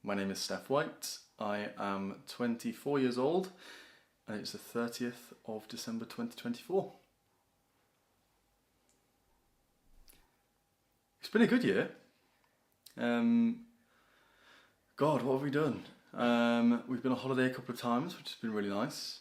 My name is Stef White. I am 24 years old and it's the 30th of December 2024. It's been a good year. God, what have we done? We've been on holiday a couple of times, which has been really nice.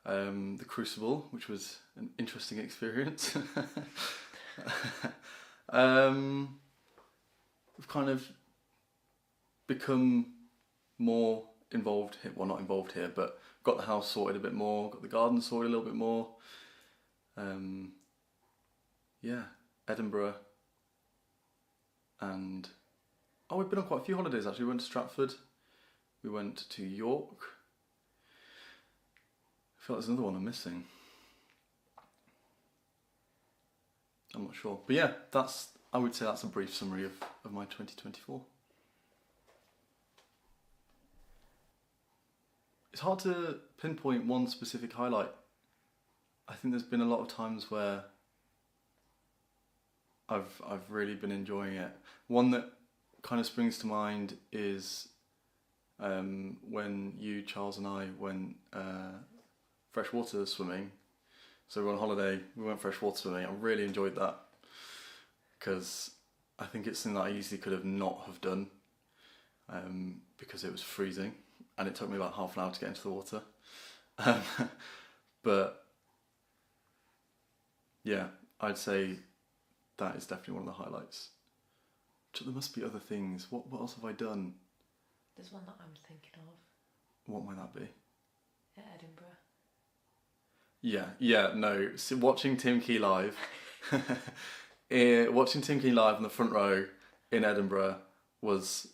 The Crucible, which was an interesting experience. We've kind of become more involved here, well, not involved here, but got the house sorted a bit more, got the garden sorted a little bit more. Edinburgh, and we've been on quite a few holidays actually. We went to Stratford, we went to York. I feel like there's another one I'm missing. I'm not sure, but yeah, I would say that's a brief summary of my 2024. It's hard to pinpoint one specific highlight. I think there's been a lot of times where I've really been enjoying it. One that kind of springs to mind is when you, Charles, and I went freshwater swimming. So we were on holiday, we went freshwater swimming. I really enjoyed that because I think it's something that I easily could have not have done because it was freezing and it took me about half an hour to get into the water. But yeah, I'd say that is definitely one of the highlights. There must be other things. What else have I done? There's one that I'm thinking of. What might that be? At Edinburgh. No. So watching Tim Key live, watching Tim Key live in the front row in Edinburgh was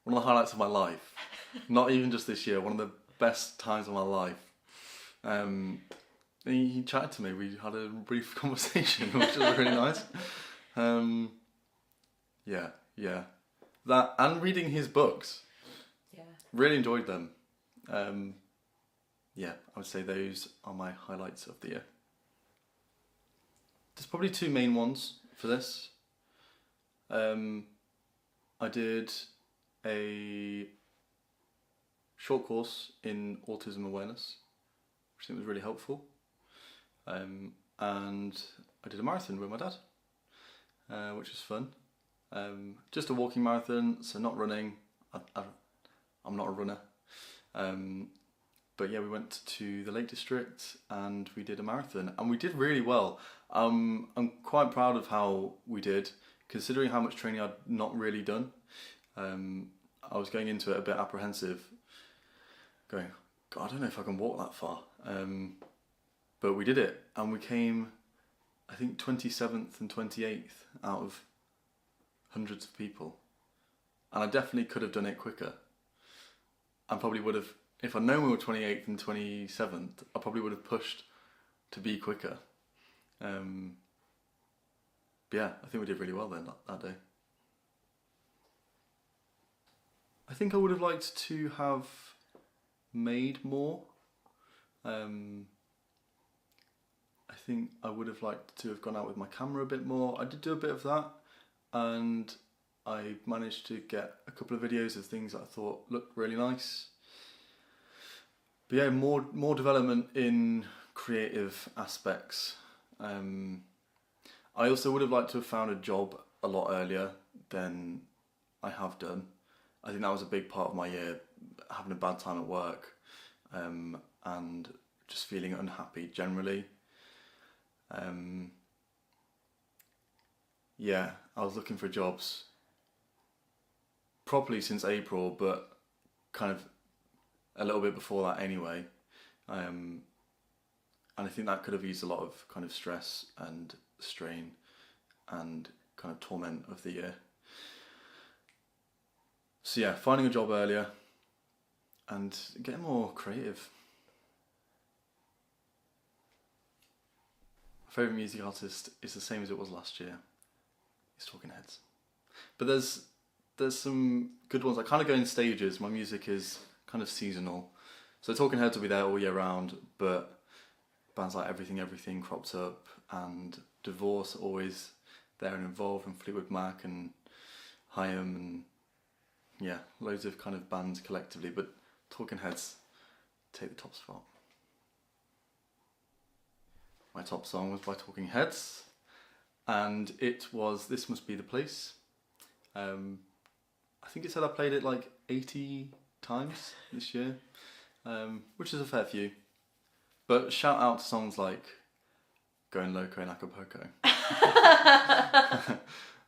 one of the highlights of my life. Not even just this year, one of the best times of my life. He chatted to me. We had a brief conversation, which was really nice. That and reading his books. Yeah. Really Really enjoyed them. I would say those are my highlights of the year. There's probably two main ones for this. I did a short course in autism awareness, which I think was really helpful. And I did a marathon with my dad, which was fun. Just a walking marathon, so not running. I'm not a runner. But yeah, we went to the Lake District and we did a marathon and we did really well. I'm quite proud of how we did, considering how much training I'd not really done. I was going into it a bit apprehensive, going, God, I don't know if I can walk that far. But we did it and we came, I think, 27th and 28th out of hundreds of people. And I definitely could have done it quicker. I probably would have, if I'd known we were 28th and 27th, I probably would have pushed to be quicker. But yeah, I think we did really well then that day. I think I would have liked to have made more. I think I would have liked to have gone out with my camera a bit more. I did do a bit of that and I managed to get a couple of videos of things that I thought looked really nice. But yeah, more development in creative aspects. I also would have liked to have found a job a lot earlier than I have done. I think that was a big part of my year, having a bad time at work and just feeling unhappy generally. I was looking for jobs properly since April, but kind of a little bit before that anyway. And I think that could have used a lot of kind of stress and strain and kind of torment of the year. So yeah, finding a job earlier and getting more creative. My favourite music artist is the same as it was last year. It's Talking Heads. But there's some good ones. I kind of go in stages. My music is kind of seasonal. So Talking Heads will be there all year round, but bands like Everything cropped up, and Divorce always there and involved, and Fleetwood Mac and Haim and yeah, loads of kind of bands collectively, but Talking Heads take the top spot. My top song was by Talking Heads, and it was This Must Be the Place. I think it said I played it like 80 times this year, which is a fair few. But shout out to songs like Going Loco in Acapulco.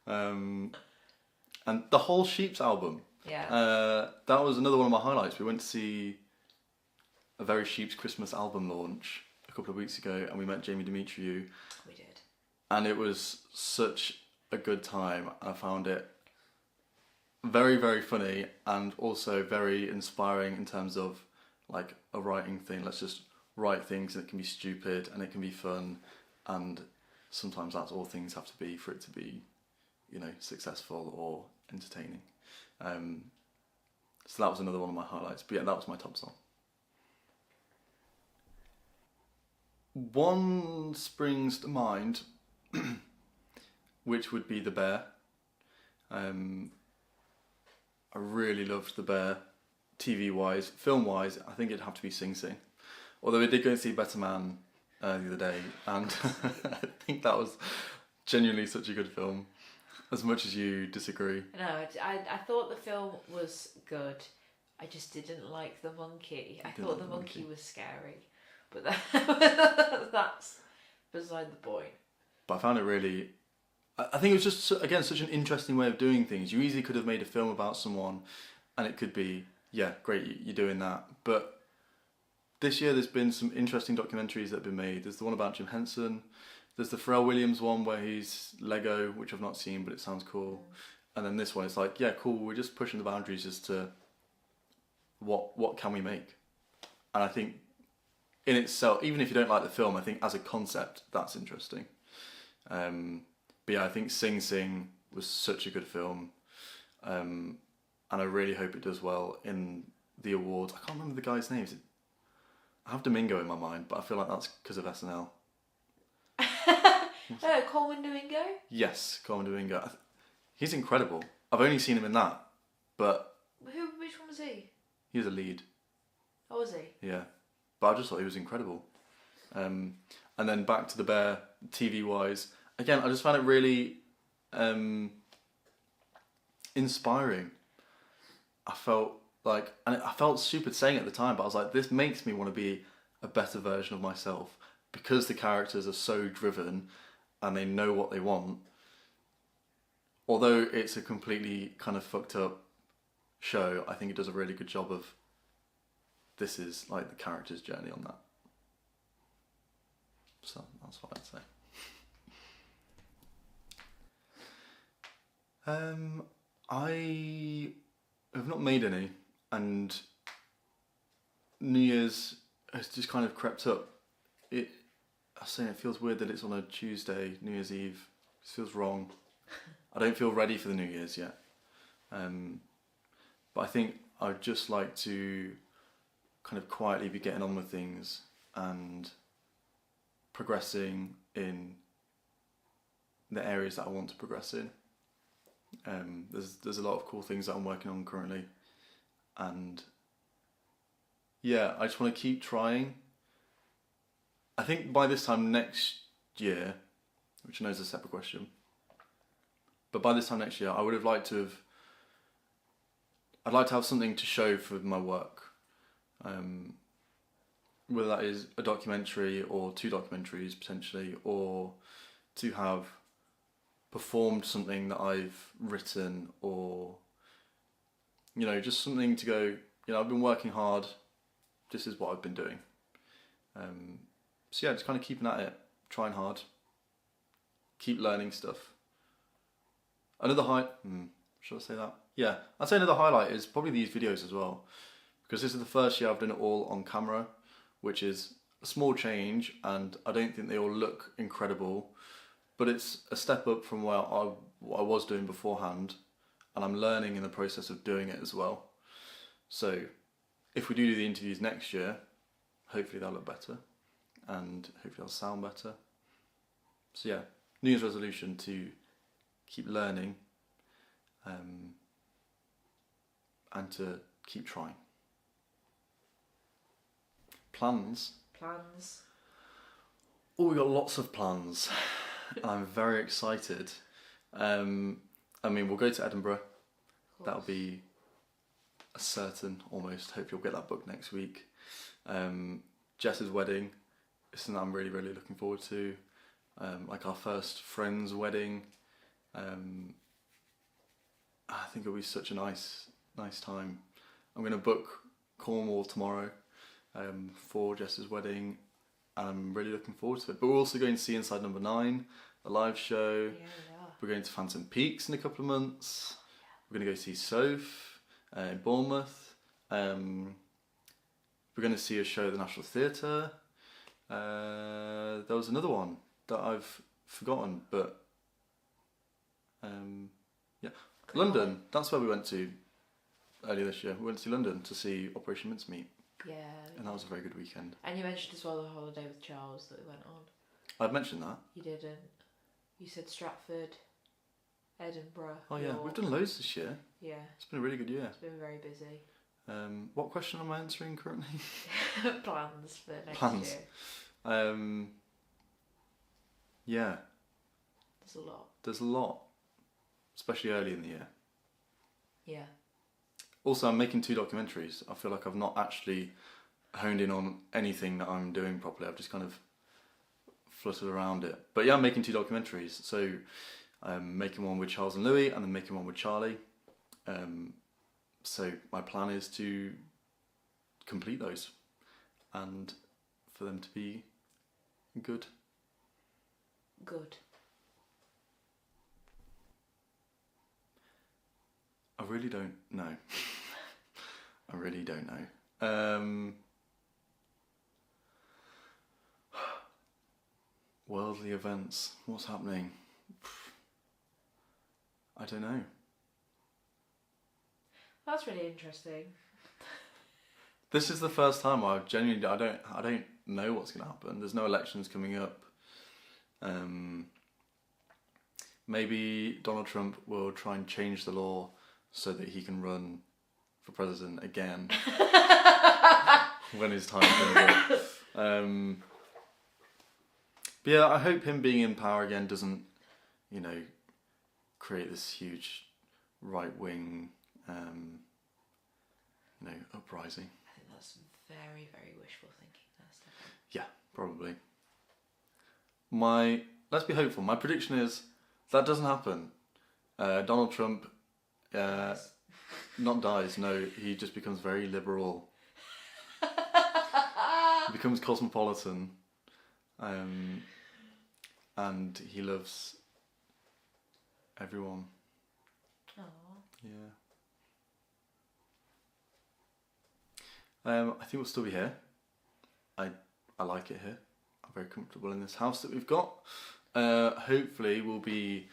And the whole Sheep's album. Yeah. That was another one of my highlights. We went to see a Very Sheep's Christmas album launch a couple of weeks ago, and we met Jamie Demetriou. We did. And it was such a good time. I found it very, very funny and also very inspiring in terms of like a writing thing. Let's just write things, and it can be stupid and it can be fun, and sometimes that's all things have to be for it to be, you know, successful or entertaining. So that was another one of my highlights. But yeah, that was my top song. One springs to mind, which would be The Bear. I really loved The Bear, TV-wise. Film-wise, I think it'd have to be Sing Sing. Although I did go and see Better Man the other day, and I think that was genuinely such a good film, as much as you disagree. No, I thought the film was good. I just didn't like the monkey. I thought the monkey was scary. But that's beside the point. But I found it really... I think it was just, again, such an interesting way of doing things. You easily could have made a film about someone and it could be, yeah, great, you're doing that. But this year there's been some interesting documentaries that have been made. There's the one about Jim Henson. There's the Pharrell Williams one where he's Lego, which I've not seen, but it sounds cool. And then this one, it's like, yeah, cool, we're just pushing the boundaries as to what can we make. And I think in itself, even if you don't like the film, I think as a concept, that's interesting. But yeah, I think Sing Sing was such a good film. And I really hope it does well in the awards. I can't remember the guy's name. I have Domingo in my mind, but I feel like that's because of SNL. Coleman Domingo? Yes, Coleman Domingo. He's incredible. I've only seen him in that, but... Which one was he? He was a lead. Oh, was he? Yeah. But I just thought he was incredible. And then back to The Bear, TV-wise. Again, I just found it really inspiring. I felt like... And I felt stupid saying it at the time, but I was like, this makes me want to be a better version of myself. Because the characters are so driven and they know what they want. Although it's a completely kind of fucked up show, I think it does a really good job of... This is like the character's journey on that. So that's what I'd say. I have not made any, and New Year's has just kind of crept up. I was saying it feels weird that it's on a Tuesday, New Year's Eve. It feels wrong. I don't feel ready for the New Year's yet. But I think I'd just like to kind of quietly be getting on with things and progressing in the areas that I want to progress in. There's a lot of cool things that I'm working on currently, and yeah, I just want to keep trying. I think by this time next year, which I know is a separate question, but by this time next year, I would have liked to have. I'd like to have something to show for my work. Whether that is a documentary or 2 documentaries potentially, or to have performed something that I've written, or, you know, just something to go, you know, I've been working hard, this is what I've been doing. So yeah, just kind of keeping at it, trying hard, keep learning stuff. Another should I say that? Yeah, I'd say another highlight is probably these videos as well, because this is the first year I've done it all on camera, which is a small change, and I don't think they all look incredible, but it's a step up from what I was doing beforehand, and I'm learning in the process of doing it as well. So if we do the interviews next year, hopefully they'll look better, and hopefully they'll sound better. So yeah, New Year's resolution to keep learning, and to keep trying. Plans? Oh, we got lots of plans. I'm very excited. I mean, we'll go to Edinburgh. That'll be a certain, almost. Hopefully we'll get that booked next week. Jess's wedding is something I'm really, really looking forward to. Like our first friend's wedding. I think it'll be such a nice time. I'm going to book Cornwall tomorrow for Jess's wedding. I'm really looking forward to it. But we're also going to see Inside Number 9, a live show. Yeah, we are. We're going to Phantom Peaks in a couple of months. We're going to go see Stef in Bournemouth. We're going to see a show at the National Theatre. There was another one that I've forgotten, but yeah, London. That's where we went to earlier this year. We went to London to see Operation Mincemeat. Yeah. And that was a very good weekend. And you mentioned as well the holiday with Charles that we went on. I'd mentioned that. You didn't. You said Stratford, Edinburgh. Oh yeah, York. we've done loads this year. Yeah. It's been a really good year. It's been very busy. What question am I answering currently? Plans for next year. Yeah. There's a lot. Especially early in the year. Yeah. Also, I'm making 2 documentaries. I feel like I've not actually honed in on anything that I'm doing properly. I've just kind of fluttered around it. But yeah, I'm making 2 documentaries. So I'm making one with Charles and Louis and then making one with Charlie. So my plan is to complete those and for them to be good. I really don't know. I really don't know. Worldly events. What's happening? I don't know. That's really interesting. This is the first time I don't know what's going to happen. There's no elections coming up. Maybe Donald Trump will try and change the law so that he can run for president again when his time comes up. But yeah, I hope him being in power again doesn't, create this huge right-wing, uprising. I think that's very, very wishful thinking. Yeah, probably. Let's be hopeful. My prediction is that doesn't happen. Donald Trump not dies, no, he just becomes very liberal. He becomes cosmopolitan. And he loves everyone. Aww. Yeah. I think we'll still be here. I like it here. I'm very comfortable in this house that we've got. Hopefully we'll be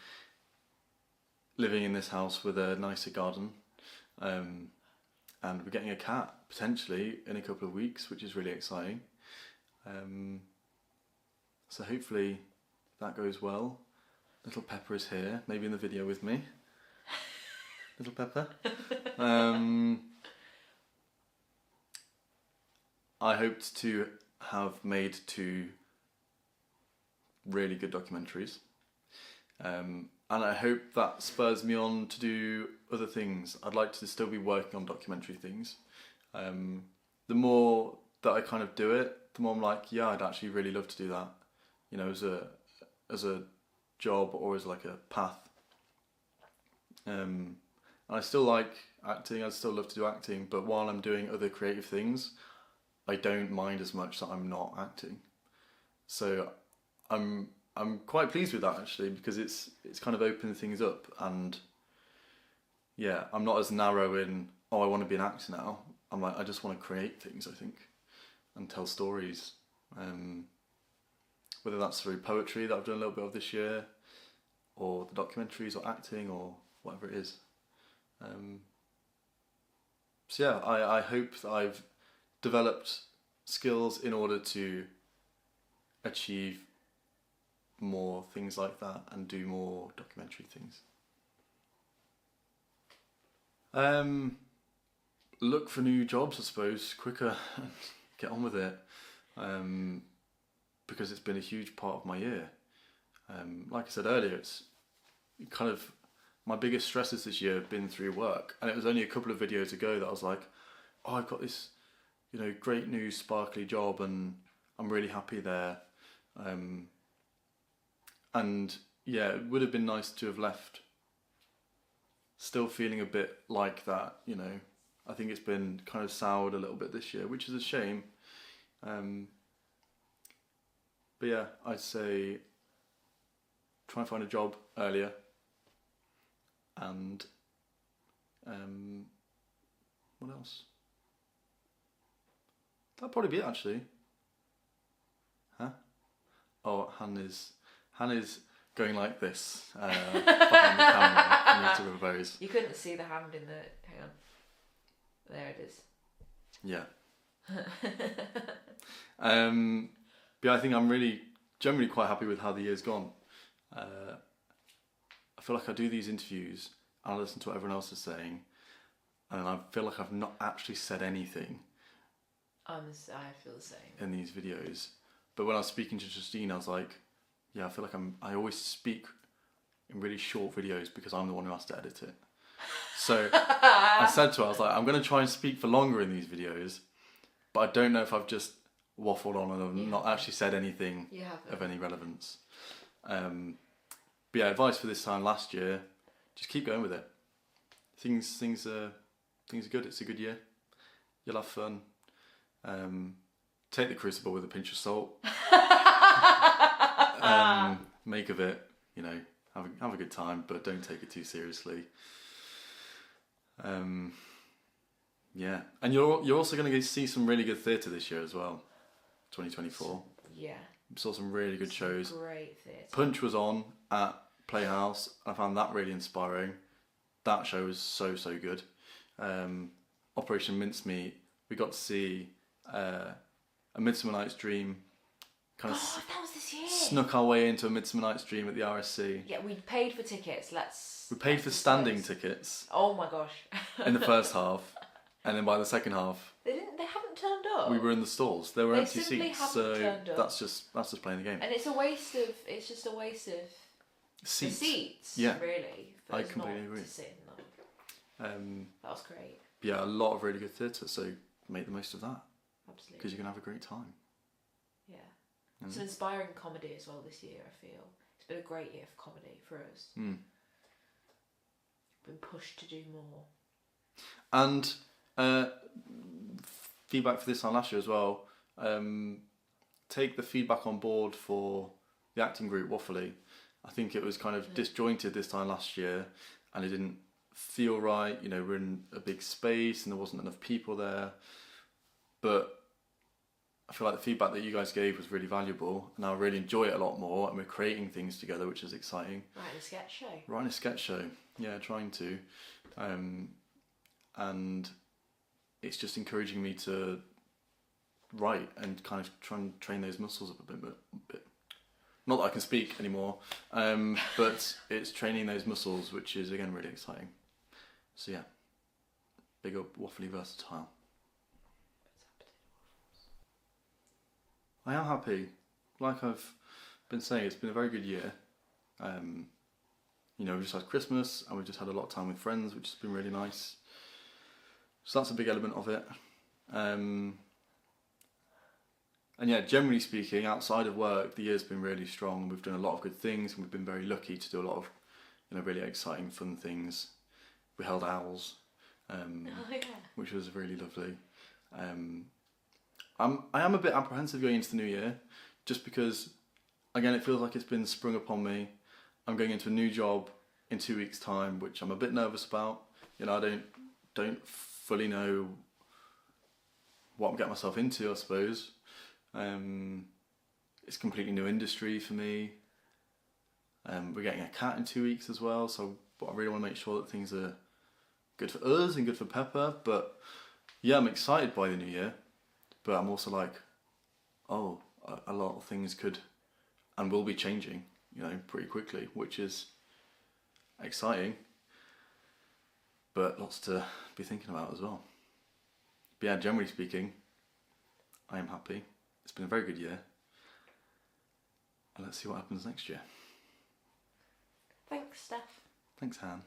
living in this house with a nicer garden. And we're getting a cat, potentially, in a couple of weeks, which is really exciting. So hopefully that goes well. Little Pepper is here, maybe in the video with me. Little Pepper. I hoped to have made 2 really good documentaries. And I hope that spurs me on to do other things. I'd like to still be working on documentary things. The more that I kind of do it, the more I'm like, yeah, I'd actually really love to do that. As a job or as like a path. And I still like acting, I'd still love to do acting, but while I'm doing other creative things, I don't mind as much that I'm not acting. So I'm quite pleased with that actually, because it's kind of opened things up, and yeah, I'm not as narrow in, I want to be an actor now. I'm like, I just want to create things, I think, and tell stories. Whether that's through poetry that I've done a little bit of this year, or the documentaries, or acting, or whatever it is. So yeah, I hope that I've developed skills in order to achieve more things like that and do more documentary things. look for new jobs, I suppose, quicker and get on with it. Because it's been a huge part of my year. Like I said earlier, it's kind of my biggest stresses this year have been through work, and it was only a couple of videos ago that I was like, oh, I've got this, great new sparkly job, and I'm really happy there. And yeah, it would have been nice to have left still feeling a bit like that, I think it's been kind of soured a little bit this year, which is a shame. But yeah, I'd say try and find a job earlier, and what else? That'd probably be it, actually. Huh? Oh, Hannah's going like this behind the camera. I need to reverse. You couldn't see the hand in the... Hang on. There it is. Yeah. But yeah, I think I'm really generally quite happy with how the year's gone. I feel like I do these interviews and I listen to what everyone else is saying, and I feel like I've not actually said anything. I feel the same in these videos. But when I was speaking to Justine, I was like, yeah, I feel like I always speak in really short videos because I'm the one who has to edit it. So I said to her, I was like, I'm going to try and speak for longer in these videos, but I don't know if I've just waffled on and I've not actually said anything of any relevance. But yeah, advice for this time last year, just keep going with it. Things are good. It's a good year. You'll have fun. Take the Crucible with a pinch of salt. Make of it, have a good time, but don't take it too seriously. Yeah, and you're also going to see some really good theatre this year as well. 2024. Yeah. Saw some really good shows. Great theatre. Punch was on at Playhouse. I found that really inspiring. That show was so good. Operation Mincemeat. We got to see A Midsummer Night's Dream. That was this year. Snuck our way into A Midsummer Night's Dream at the RSC. Yeah, we paid for tickets. We paid for standing tickets. Oh my gosh. In the first half, and then by the second half, They haven't turned up. we were in the stalls. There were empty simply seats, haven't so turned up. that's just playing the game. And it's just a waste of Seats. The seats. Yeah. Really. I completely agree. To sit in them. That was great. Yeah, a lot of really good theatre, so make the most of that. Absolutely. Because you can have a great time. Yeah. It's an inspiring comedy as well this year, I feel. It's been a great year for comedy for us. Been pushed to do more. And feedback for this time last year as well. Take the feedback on board for the acting group, Waffley. I think it was kind of disjointed this time last year, and it didn't feel right. We're in a big space and there wasn't enough people there. But I feel like the feedback that you guys gave was really valuable, and I really enjoy it a lot more, and we're creating things together, which is exciting. Writing a sketch show. Yeah, trying to. And it's just encouraging me to write and kind of try and train those muscles up a bit. Not that I can speak anymore, but it's training those muscles, which is, again, really exciting. So yeah, big up Waffly Versatile. I am happy. Like I've been saying, it's been a very good year. We've just had Christmas and we've just had a lot of time with friends, which has been really nice. So that's a big element of it. And yeah, generally speaking, outside of work, the year's been really strong. We've done a lot of good things, and we've been very lucky to do a lot of, really exciting, fun things. We held owls, which was really lovely. I am a bit apprehensive going into the new year, just because, again, it feels like it's been sprung upon me. I'm going into a new job in 2 weeks' time, which I'm a bit nervous about. I don't fully know what I'm getting myself into, I suppose. It's a completely new industry for me. We're getting a cat in 2 weeks as well, so I really want to make sure that things are good for us and good for Pepper. But yeah, I'm excited by the new year, but I'm also like, a lot of things could and will be changing, pretty quickly, which is exciting, but lots to be thinking about as well. But yeah, generally speaking, I am happy. It's been a very good year. And let's see what happens next year. Thanks, Steph. Thanks, Han.